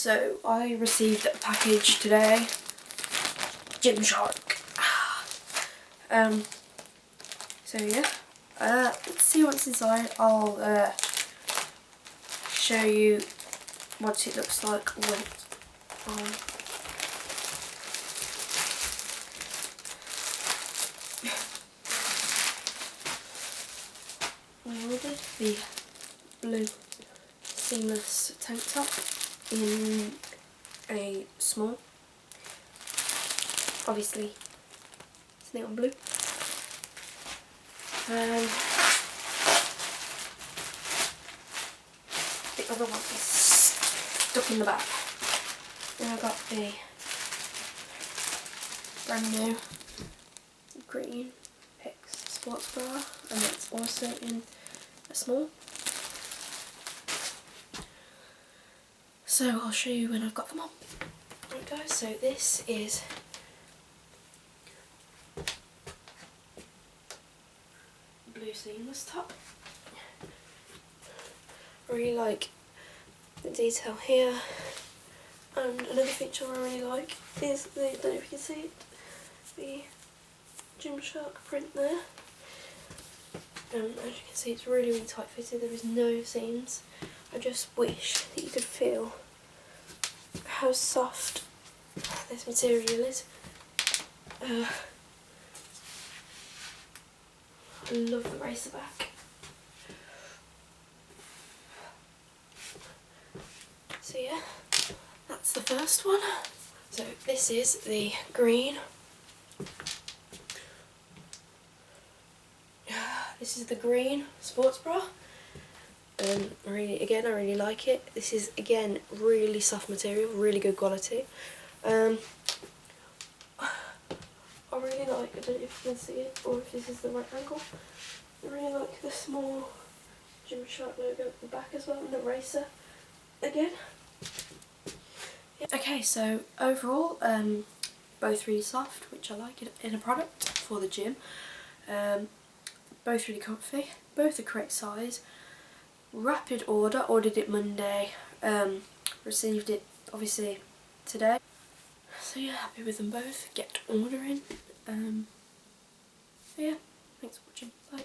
So I received a package today. Gymshark. So yeah. Let's see what's inside. I'll show you what it looks like when it's on. I ordered the blue seamless tank top in a small. Obviously it's neon blue. And the other one is stuck in the bag. Then I got a brand new green Pix sports bra, and it's also in a small. So I'll show you when I've got them on. Right guys, so this is blue seamless top. I really like the detail here, and another feature I really like is the, I don't know if you can see it, the Gymshark print there. As you can see, it's really tight fitted, there is no seams. I just wish that you could feel how soft this material is. I love the racer back. So yeah, that's the first one. So this is the green. This is the green sports bra. I really like it. This is again really soft material, really good quality. I really like, I don't know if you can see it or if this is the right angle, I really like the small Gymshark logo at the back as well, and the racer again. Okay, so overall, both really soft, which I like in a product for the gym. Both really comfy, both the correct size. Rapid order, ordered it Monday, received it obviously today. So yeah, happy with them both. Get ordering. Yeah, thanks for watching. Bye.